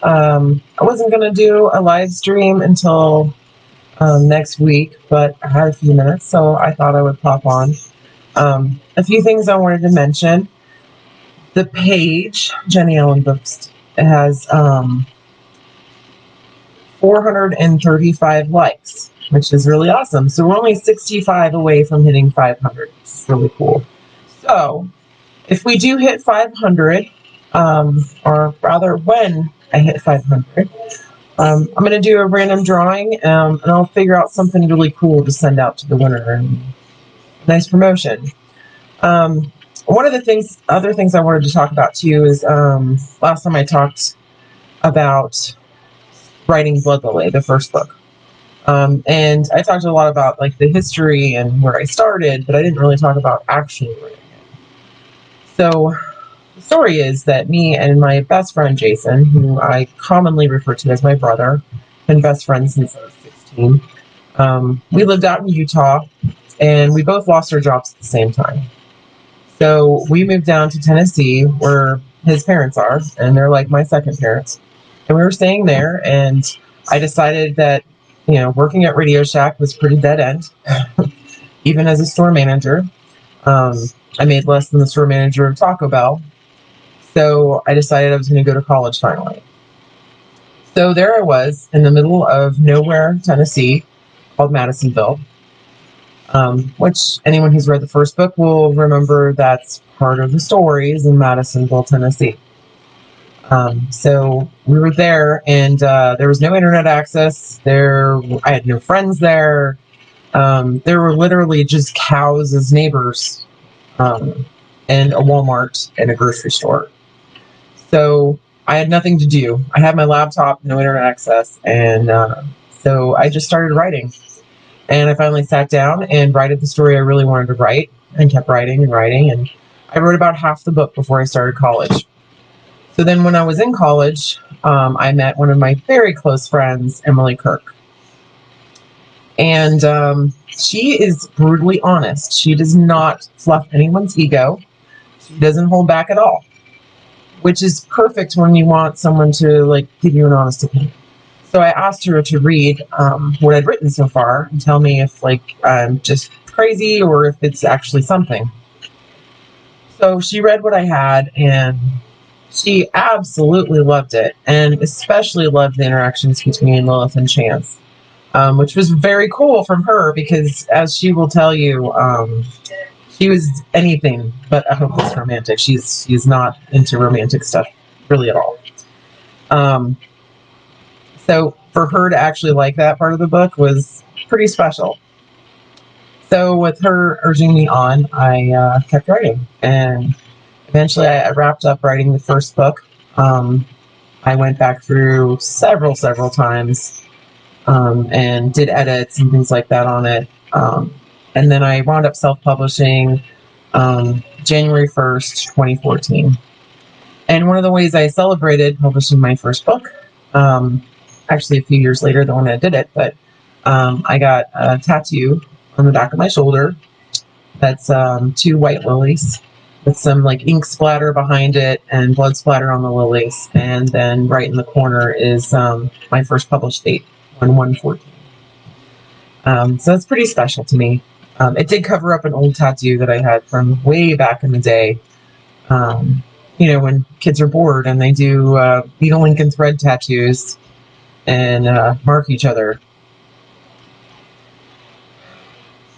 I wasn't going to do a live stream until next week, but I had a few minutes, so I thought I would pop on. A few things I wanted to mention. The page, Jenny Allen Books, has 435 likes, which is really awesome. So we're only 65 away from hitting 500. It's really cool. So if we do hit 500, or rather when I hit 500, I'm going to do a random drawing, and I'll figure out something really cool to send out to the winner. And nice promotion. One of the other things I wanted to talk about too is last time I talked about writing Blood Lily, the first book. And I talked a lot about like the history and where I started, but I didn't really talk about actually writing it. So the story is that me and my best friend Jason, who I commonly refer to as my brother, been best friends since I was 16, we lived out in Utah, and we both lost our jobs at the same time. So we moved down to Tennessee, where his parents are, and they're like my second parents. And we were staying there, and I decided that, you know, working at Radio Shack was pretty dead end, even as a store manager. I made less than the store manager of Taco Bell. So I decided I was going to go to college finally. So there I was in the middle of nowhere, Tennessee, called Madisonville. Which anyone who's read the first book will remember that's part of the story is in Madisonville, Tennessee. So we were there, and there was no internet access. I had no friends there. There were literally just cows as neighbors, and a Walmart and a grocery store. So I had nothing to do. I had my laptop, no internet access, and so I just started writing. And I finally sat down and wrote the story I really wanted to write, and kept writing and writing. And I wrote about half the book before I started college. So then when I was in college, I met one of my very close friends, Emily Kirk. And she is brutally honest. She does not fluff anyone's ego. She doesn't hold back at all, which is perfect when you want someone to like give you an honest opinion. So I asked her to read what I'd written so far and tell me if like I'm just crazy or if it's actually something. So she read what I had, and she absolutely loved it, and especially loved the interactions between Lilith and Chance, which was very cool from her because, as she will tell you, she was anything but a hopeless romantic. She's not into romantic stuff really at all. So for her to actually like that part of the book was pretty special. So with her urging me on, I kept writing, and eventually I wrapped up writing the first book. I went back through several times and did edits and things like that on it. And then I wound up self-publishing January 1st, 2014. And one of the ways I celebrated publishing my first book, actually a few years later than when I did it, but I got a tattoo on the back of my shoulder that's 2 white lilies with some like ink splatter behind it and blood splatter on the lilies. And then right in the corner is my first published date, 1/1/14. So it's pretty special to me. It did cover up an old tattoo that I had from way back in the day. You know, when kids are bored and they do needle, ink, and thread tattoos and mark each other.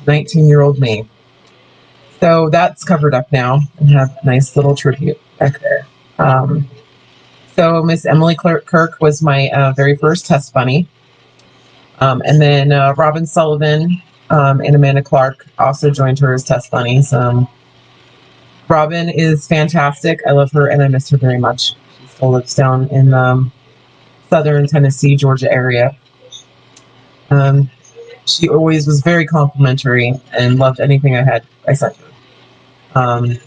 19-year-old me. So that's covered up now and have a nice little tribute back there. So Miss Emily Kirk was my very first test bunny. And then Robin Sullivan and Amanda Clark also joined her as test bunnies. Robin is fantastic. I love her and I miss her very much. She still lives down in southern Tennessee, Georgia area. She always was very complimentary and loved anything I sent her.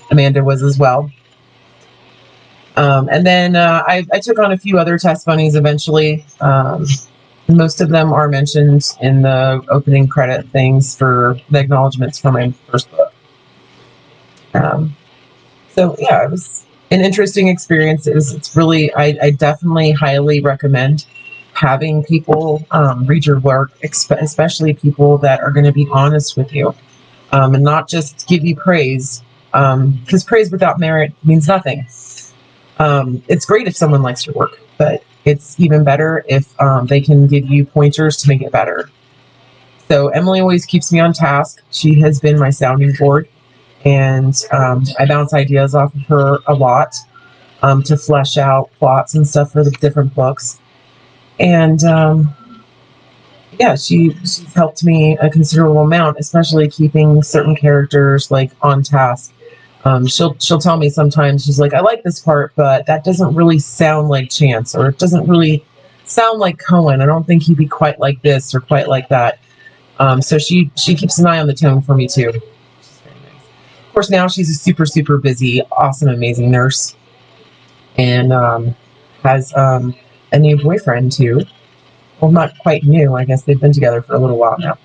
Amanda was as well. And then I took on a few other test bunnies eventually. Most of them are mentioned in the opening credit things for the acknowledgments for my first book. So yeah, it was an interesting experience. It's really, I definitely highly recommend having people read your work, especially people that are going to be honest with you, and not just give you praise, because praise without merit means nothing. It's great if someone likes your work, but it's even better if they can give you pointers to make it better. So Emily always keeps me on task. She has been my sounding board, and I bounce ideas off of her a lot to flesh out plots and stuff for the different books. And yeah, she's helped me a considerable amount, especially keeping certain characters like on task. She'll tell me sometimes, she's like, I like this part, but that doesn't really sound like Chance, or it doesn't really sound like Cohen. I don't think he'd be quite like this or quite like that. So she keeps an eye on the tone for me too. Of course, now she's a super, super busy, awesome, amazing nurse, and has a new boyfriend too. Well, not quite new. I guess they've been together for a little while now.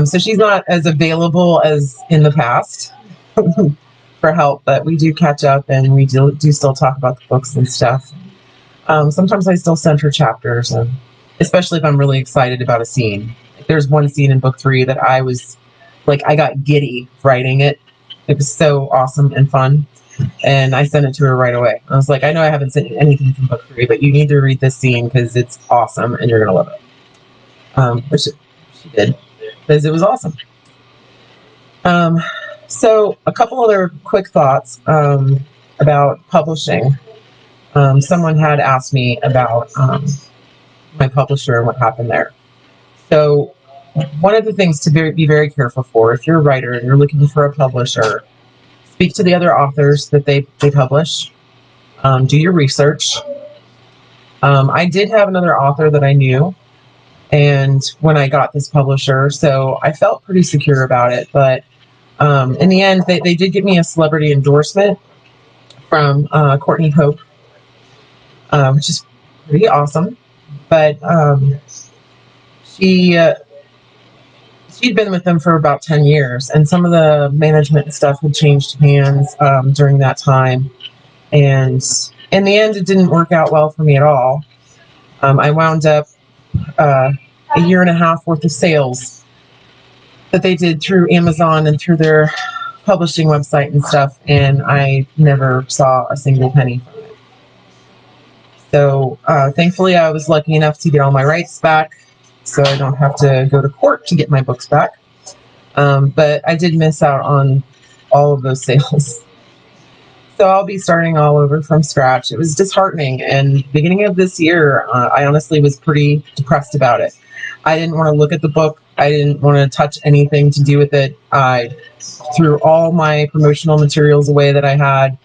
So she's not as available as in the past for help, but we do catch up, and we do still talk about the books and stuff. Sometimes I still send her chapters, and especially if I'm really excited about a scene. There's one scene in book 3 that I was like, I got giddy writing it. It was so awesome and fun, and I sent it to her right away. I was like, I know I haven't sent anything from book 3, but you need to read this scene because it's awesome and you're gonna love it. Which she did, because it was awesome. So a couple other quick thoughts about publishing. Someone had asked me about my publisher and what happened there. So one of the things to be very careful for, if you're a writer and you're looking for a publisher, speak to the other authors that they publish. Do your research. I did have another author that I knew, and when I got this publisher, so I felt pretty secure about it. But in the end, they did give me a celebrity endorsement from Courtney Hope, which is pretty awesome. But she'd been with them for about 10 years, and some of the management stuff had changed hands during that time. And in the end, it didn't work out well for me at all. I wound up a year and a half worth of sales that they did through Amazon and through their publishing website and stuff, and I never saw a single penny from it. So thankfully, I was lucky enough to get all my rights back, so I don't have to go to court to get my books back. But I did miss out on all of those sales. So I'll be starting all over from scratch. It was disheartening, and beginning of this year, I honestly was pretty depressed about it. I didn't want to look at the book. I didn't want to touch anything to do with it. I threw all my promotional materials away that I had,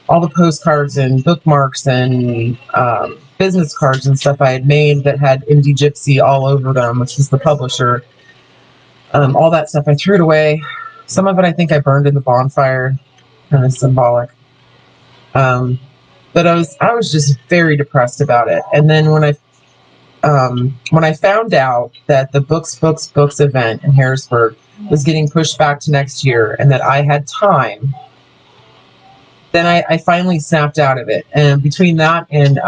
all the postcards and bookmarks and business cards and stuff I had made that had Indie Gypsy all over them, which was the publisher. All that stuff, I threw it away. Some of it I think I burned in the bonfire, kind of symbolic. But I was just very depressed about it. And then when I found out that the Books event in Harrisburg was getting pushed back to next year, and that I had time, then I finally snapped out of it. And between that and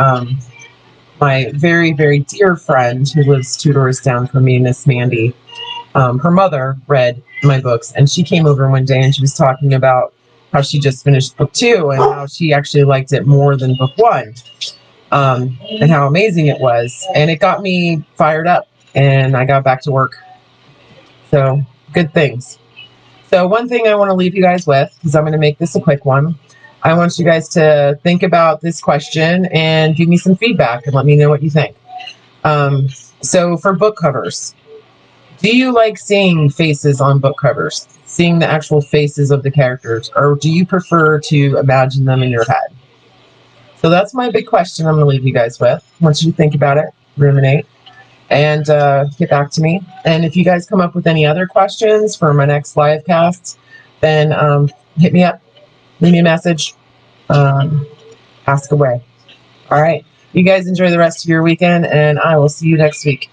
my very, very dear friend who lives 2 doors down from me, Miss Mandy, her mother read my books, and she came over one day and she was talking about how she just finished book 2 and how she actually liked it more than book 1, and how amazing it was. And it got me fired up, and I got back to work. So good things. So one thing I want to leave you guys with, because I'm going to make this a quick one, I want you guys to think about this question and give me some feedback and let me know what you think. So for book covers, do you like seeing faces on book covers, seeing the actual faces of the characters, or do you prefer to imagine them in your head? So that's my big question I'm going to leave you guys with. I want you to think about it, ruminate, and get back to me. And if you guys come up with any other questions for my next live cast, then hit me up, leave me a message, ask away. All right. You guys enjoy the rest of your weekend, and I will see you next week.